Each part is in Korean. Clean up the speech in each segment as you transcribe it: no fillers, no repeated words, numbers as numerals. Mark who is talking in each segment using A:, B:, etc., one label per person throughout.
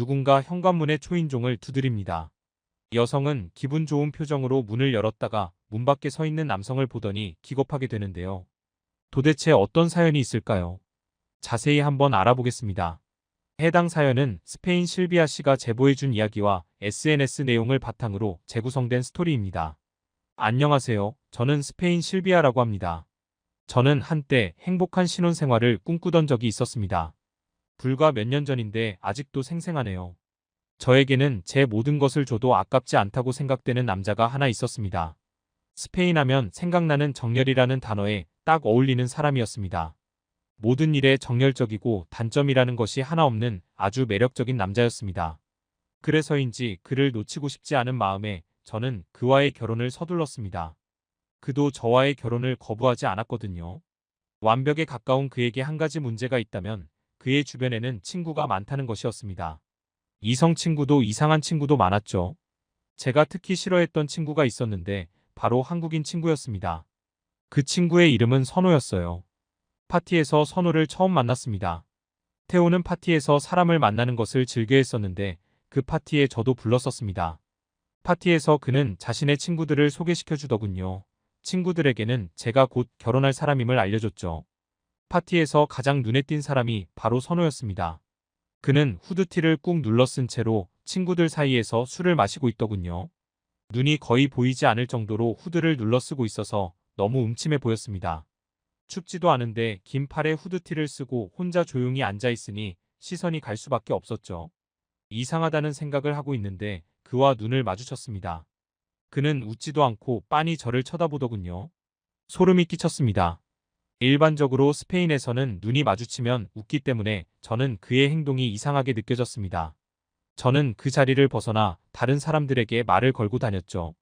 A: 누군가 현관문에 초인종을 두드립니다. 여성은 기분 좋은 표정으로 문을 열었다가 문 밖에 서 있는 남성을 보더니 기겁하게 되는데요. 도대체 어떤 사연이 있을까요? 자세히 한번 알아보겠습니다. 해당 사연은 스페인 실비아 씨가 제보해준 이야기와 SNS 내용을 바탕으로 재구성된 스토리입니다. 안녕하세요. 저는 스페인 실비아라고 합니다. 저는 한때 행복한 신혼생활을 꿈꾸던 적이 있었습니다. 불과 몇 년 전인데 아직도 생생하네요. 저에게는 제 모든 것을 줘도 아깝지 않다고 생각되는 남자가 하나 있었습니다. 스페인 하면 생각나는 정열이라는 단어에 딱 어울리는 사람이었습니다. 모든 일에 정열적이고 단점이라는 것이 하나 없는 아주 매력적인 남자였습니다. 그래서인지 그를 놓치고 싶지 않은 마음에 저는 그와의 결혼을 서둘렀습니다. 그도 저와의 결혼을 거부하지 않았거든요. 완벽에 가까운 그에게 한 가지 문제가 있다면 그의 주변에는 친구가 많다는 것이었습니다. 이성 친구도 이상한 친구도 많았죠. 제가 특히 싫어했던 친구가 있었는데 바로 한국인 친구였습니다. 그 친구의 이름은 선호였어요. 파티에서 선호를 처음 만났습니다. 태호는 파티에서 사람을 만나는 것을 즐겨했었는데 그 파티에 저도 불렀었습니다. 파티에서 그는 자신의 친구들을 소개시켜 주더군요. 친구들에게는 제가 곧 결혼할 사람임을 알려줬죠. 파티에서 가장 눈에 띈 사람이 바로 선호였습니다. 그는 후드티를 꾹 눌러 쓴 채로 친구들 사이에서 술을 마시고 있더군요. 눈이 거의 보이지 않을 정도로 후드를 눌러 쓰고 있어서 너무 음침해 보였습니다. 춥지도 않은데 긴 팔에 후드티를 쓰고 혼자 조용히 앉아 있으니 시선이 갈 수밖에 없었죠. 이상하다는 생각을 하고 있는데 그와 눈을 마주쳤습니다. 그는 웃지도 않고 빤히 저를 쳐다보더군요. 소름이 끼쳤습니다. 일반적으로 스페인에서는 눈이 마주치면 웃기 때문에 저는 그의 행동이 이상하게 느껴졌습니다. 저는 그 자리를 벗어나 다른 사람들에게 말을 걸고 다녔죠.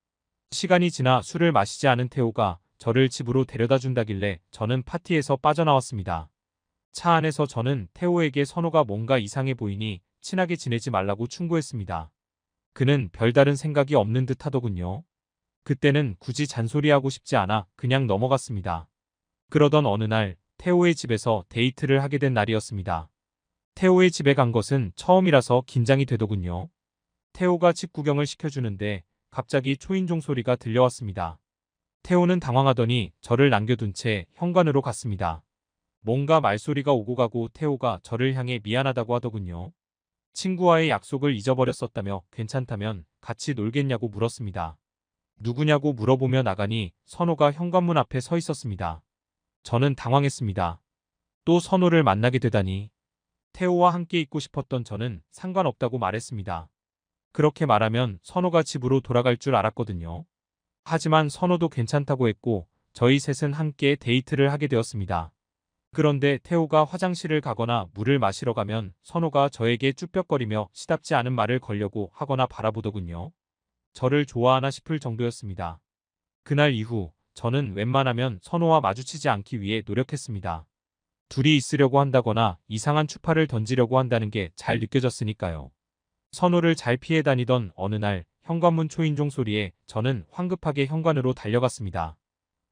A: 시간이 지나 술을 마시지 않은 태호가 저를 집으로 데려다 준다길래 저는 파티에서 빠져나왔습니다. 차 안에서 저는 태호에게 선호가 뭔가 이상해 보이니 친하게 지내지 말라고 충고했습니다. 그는 별다른 생각이 없는 듯 하더군요. 그때는 굳이 잔소리하고 싶지 않아 그냥 넘어갔습니다. 그러던 어느 날 태호의 집에서 데이트를 하게 된 날이었습니다. 태호의 집에 간 것은 처음이라서 긴장이 되더군요. 태호가 집 구경을 시켜주는데 갑자기 초인종 소리가 들려왔습니다. 태호는 당황하더니 저를 남겨둔 채 현관으로 갔습니다. 뭔가 말소리가 오고 가고 태호가 저를 향해 미안하다고 하더군요. 친구와의 약속을 잊어버렸었다며 괜찮다면 같이 놀겠냐고 물었습니다. 누구냐고 물어보며 나가니 선호가 현관문 앞에 서 있었습니다. 저는 당황했습니다. 또 선호를 만나게 되다니. 태호와 함께 있고 싶었던 저는 상관없다고 말했습니다. 그렇게 말하면 선호가 집으로 돌아갈 줄 알았거든요. 하지만 선호도 괜찮다고 했고 저희 셋은 함께 데이트를 하게 되었습니다. 그런데 태호가 화장실을 가거나 물을 마시러 가면 선호가 저에게 쭈뼛거리며 시답지 않은 말을 걸려고 하거나 바라보더군요. 저를 좋아하나 싶을 정도였습니다. 그날 이후 저는 웬만하면 선호와 마주치지 않기 위해 노력했습니다. 둘이 있으려고 한다거나 이상한 추파를 던지려고 한다는 게 잘 느껴졌으니까요. 선호를 잘 피해 다니던 어느 날 현관문 초인종 소리에 저는 황급하게 현관으로 달려갔습니다.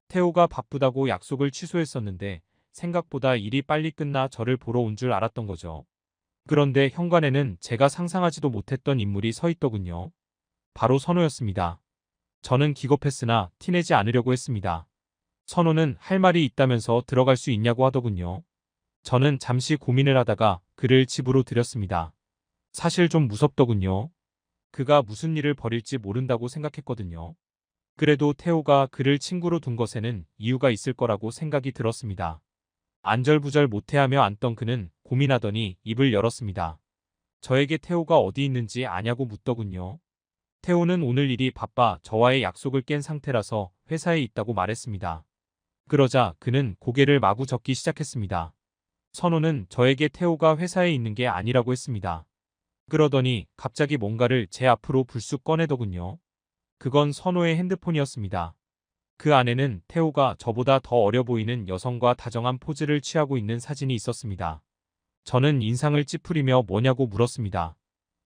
A: 태호가 바쁘다고 약속을 취소했었는데 생각보다 일이 빨리 끝나 저를 보러 온 줄 알았던 거죠. 그런데 현관에는 제가 상상하지도 못했던 인물이 서 있더군요. 바로 선호였습니다. 저는 기겁했으나 티내지 않으려고 했습니다. 선호는 할 말이 있다면서 들어갈 수 있냐고 하더군요. 저는 잠시 고민을 하다가 그를 집으로 들였습니다. 사실 좀 무섭더군요. 그가 무슨 일을 벌일지 모른다고 생각했거든요. 그래도 태호가 그를 친구로 둔 것에는 이유가 있을 거라고 생각이 들었습니다. 안절부절 못해하며 앉던 그는 고민하더니 입을 열었습니다. 저에게 태호가 어디 있는지 아냐고 묻더군요. 태호는 오늘 일이 바빠 저와의 약속을 깬 상태라서 회사에 있다고 말했습니다. 그러자 그는 고개를 마구 젓기 시작했습니다. 선호는 저에게 태호가 회사에 있는 게 아니라고 했습니다. 그러더니 갑자기 뭔가를 제 앞으로 불쑥 꺼내더군요. 그건 선호의 핸드폰이었습니다. 그 안에는 태호가 저보다 더 어려 보이는 여성과 다정한 포즈를 취하고 있는 사진이 있었습니다. 저는 인상을 찌푸리며 뭐냐고 물었습니다.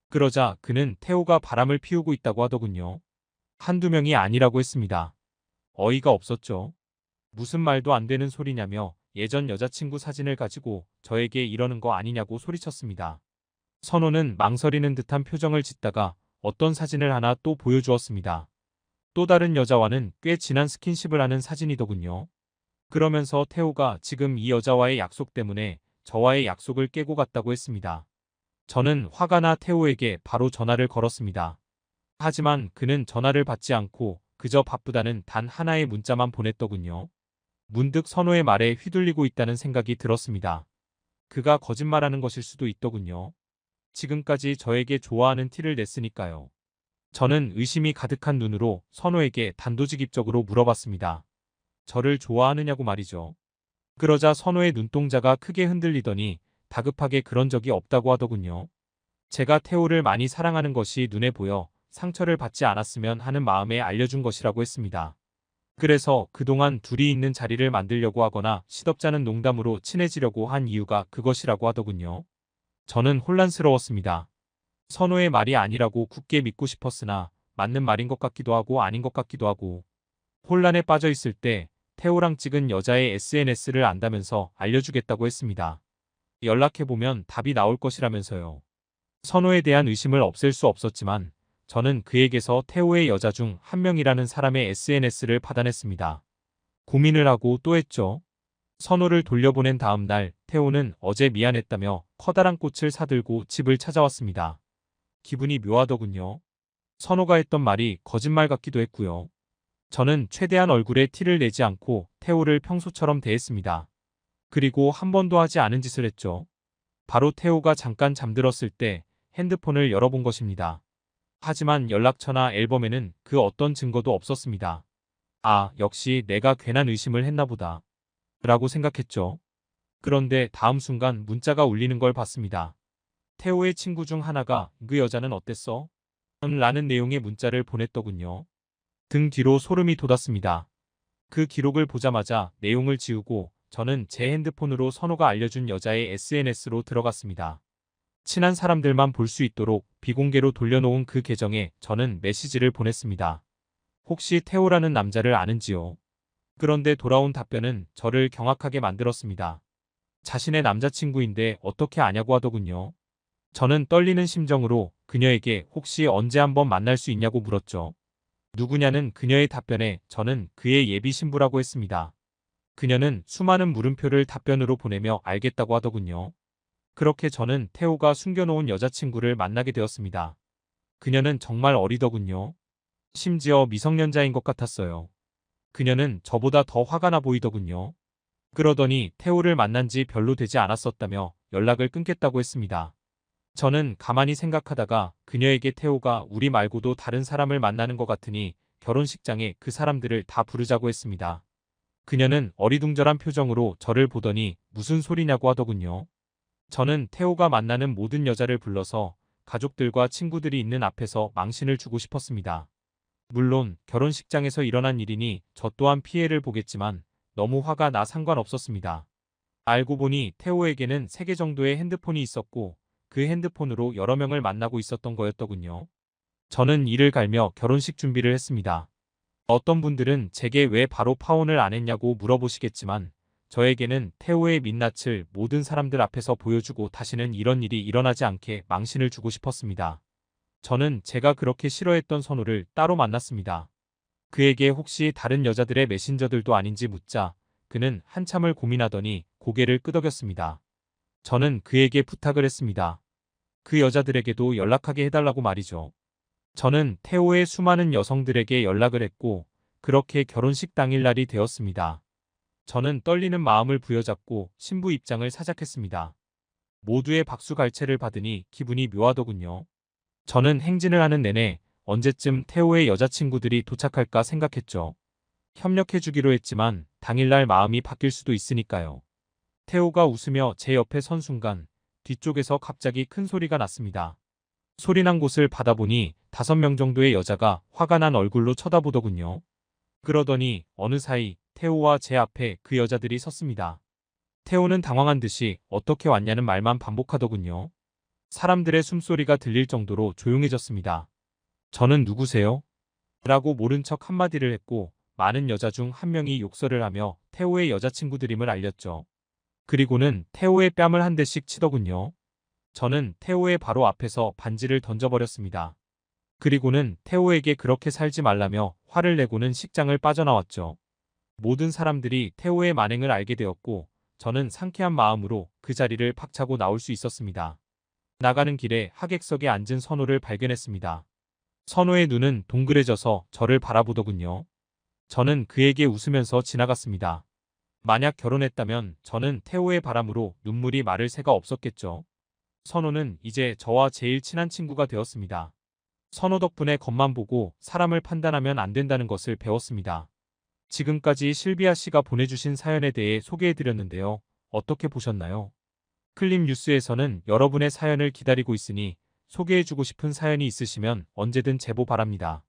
A: 그러자 그는 태호가 바람을 피우고 있다고 하더군요. 한두 명이 아니라고 했습니다. 어이가 없었죠. 무슨 말도 안 되는 소리냐며 예전 여자친구 사진을 가지고 저에게 이러는 거 아니냐고 소리쳤습니다. 선호는 망설이는 듯한 표정을 짓다가 어떤 사진을 하나 또 보여주었습니다. 또 다른 여자와는 꽤 진한 스킨십을 하는 사진이더군요. 그러면서 태호가 지금 이 여자와의 약속 때문에 저와의 약속을 깨고 갔다고 했습니다. 저는 화가 나 태호에게 바로 전화를 걸었습니다. 하지만 그는 전화를 받지 않고 그저 바쁘다는 단 하나의 문자만 보냈더군요. 문득 선호의 말에 휘둘리고 있다는 생각이 들었습니다. 그가 거짓말하는 것일 수도 있더군요. 지금까지 저에게 좋아하는 티를 냈으니까요. 저는 의심이 가득한 눈으로 선호에게 단도직입적으로 물어봤습니다. 저를 좋아하느냐고 말이죠. 그러자 선호의 눈동자가 크게 흔들리더니 다급하게 그런 적이 없다고 하더군요. 제가 태호를 많이 사랑하는 것이 눈에 보여 상처를 받지 않았으면 하는 마음에 알려준 것이라고 했습니다. 그래서 그동안 둘이 있는 자리를 만들려고 하거나 시덥잖은 농담으로 친해지려고 한 이유가 그것이라고 하더군요. 저는 혼란스러웠습니다. 선호의 말이 아니라고 굳게 믿고 싶었으나 맞는 말인 것 같기도 하고 아닌 것 같기도 하고 혼란에 빠져 있을 때 태호랑 찍은 여자의 SNS를 안다면서 알려주겠다고 했습니다. 연락해보면 답이 나올 것이라면서요. 선호에 대한 의심을 없앨 수 없었지만 저는 그에게서 태호의 여자 중 한 명이라는 사람의 SNS를 받아냈습니다. 고민을 하고 또 했죠. 선호를 돌려보낸 다음 날 태호는 어제 미안했다며 커다란 꽃을 사들고 집을 찾아왔습니다. 기분이 묘하더군요. 선호가 했던 말이 거짓말 같기도 했고요. 저는 최대한 얼굴에 티를 내지 않고 태호를 평소처럼 대했습니다. 그리고 한 번도 하지 않은 짓을 했죠. 바로 태호가 잠깐 잠들었을 때 핸드폰을 열어본 것입니다. 하지만 연락처나 앨범에는 그 어떤 증거도 없었습니다. 아, 역시 내가 괜한 의심을 했나 보다. 라고 생각했죠. 그런데 다음 순간 문자가 울리는 걸 봤습니다. 태호의 친구 중 하나가 그 여자는 어땠어? 라는 내용의 문자를 보냈더군요. 등 뒤로 소름이 돋았습니다. 그 기록을 보자마자 내용을 지우고 저는 제 핸드폰으로 선호가 알려준 여자의 SNS로 들어갔습니다. 친한 사람들만 볼 수 있도록 비공개로 돌려놓은 그 계정에 저는 메시지를 보냈습니다. 혹시 태호라는 남자를 아는지요? 그런데 돌아온 답변은 저를 경악하게 만들었습니다. 자신의 남자친구인데 어떻게 아냐고 하더군요. 저는 떨리는 심정으로 그녀에게 혹시 언제 한번 만날 수 있냐고 물었죠. 누구냐는 그녀의 답변에 저는 그의 예비 신부라고 했습니다. 그녀는 수많은 물음표를 답변으로 보내며 알겠다고 하더군요. 그렇게 저는 태호가 숨겨놓은 여자친구를 만나게 되었습니다. 그녀는 정말 어리더군요. 심지어 미성년자인 것 같았어요. 그녀는 저보다 더 화가 나 보이더군요. 그러더니 태호를 만난 지 별로 되지 않았었다며 연락을 끊겠다고 했습니다. 저는 가만히 생각하다가 그녀에게 태호가 우리 말고도 다른 사람을 만나는 것 같으니 결혼식장에 그 사람들을 다 부르자고 했습니다. 그녀는 어리둥절한 표정으로 저를 보더니 무슨 소리냐고 하더군요. 저는 태호가 만나는 모든 여자를 불러서 가족들과 친구들이 있는 앞에서 망신을 주고 싶었습니다. 물론 결혼식장에서 일어난 일이니 저 또한 피해를 보겠지만 너무 화가 나 상관없었습니다. 알고 보니 태호에게는 3개 정도의 핸드폰이 있었고 그 핸드폰으로 여러 명을 만나고 있었던 거였더군요. 저는 이를 갈며 결혼식 준비를 했습니다. 어떤 분들은 제게 왜 바로 파혼을 안 했냐고 물어보시겠지만 저에게는 태호의 민낯을 모든 사람들 앞에서 보여주고 다시는 이런 일이 일어나지 않게 망신을 주고 싶었습니다. 저는 제가 그렇게 싫어했던 선우를 따로 만났습니다. 그에게 혹시 다른 여자들의 메신저들도 아닌지 묻자 그는 한참을 고민하더니 고개를 끄덕였습니다. 저는 그에게 부탁을 했습니다. 그 여자들에게도 연락하게 해달라고 말이죠. 저는 태호의 수많은 여성들에게 연락을 했고 그렇게 결혼식 당일날이 되었습니다. 저는 떨리는 마음을 부여잡고 신부 입장을 사작했습니다. 모두의 박수갈채를 받으니 기분이 묘하더군요. 저는 행진을 하는 내내 언제쯤 태호의 여자친구들이 도착할까 생각했죠. 협력해주기로 했지만 당일날 마음이 바뀔 수도 있으니까요. 태호가 웃으며 제 옆에 선 순간 뒤쪽에서 갑자기 큰 소리가 났습니다. 소리난 곳을 받아보니 5명 정도의 여자가 화가 난 얼굴로 쳐다보더군요. 그러더니 어느 사이 태호와 제 앞에 그 여자들이 섰습니다. 태호는 당황한 듯이 어떻게 왔냐는 말만 반복하더군요. 사람들의 숨소리가 들릴 정도로 조용해졌습니다. 저는 누구세요? 라고 모른 척 한마디를 했고 많은 여자 중 한 명이 욕설을 하며 태호의 여자친구들임을 알렸죠. 그리고는 태호의 뺨을 한 대씩 치더군요. 저는 태호의 바로 앞에서 반지를 던져버렸습니다. 그리고는 태호에게 그렇게 살지 말라며 화를 내고는 식장을 빠져나왔죠. 모든 사람들이 태호의 만행을 알게 되었고 저는 상쾌한 마음으로 그 자리를 박차고 나올 수 있었습니다. 나가는 길에 하객석에 앉은 선호를 발견했습니다. 선호의 눈은 동그래져서 저를 바라보더군요. 저는 그에게 웃으면서 지나갔습니다. 만약 결혼했다면 저는 태호의 바람으로 눈물이 마를 새가 없었겠죠. 선호는 이제 저와 제일 친한 친구가 되었습니다. 선호 덕분에 겉만 보고 사람을 판단하면 안 된다는 것을 배웠습니다. 지금까지 실비아 씨가 보내주신 사연에 대해 소개해드렸는데요. 어떻게 보셨나요? 클립 뉴스에서는 여러분의 사연을 기다리고 있으니 소개해주고 싶은 사연이 있으시면 언제든 제보 바랍니다.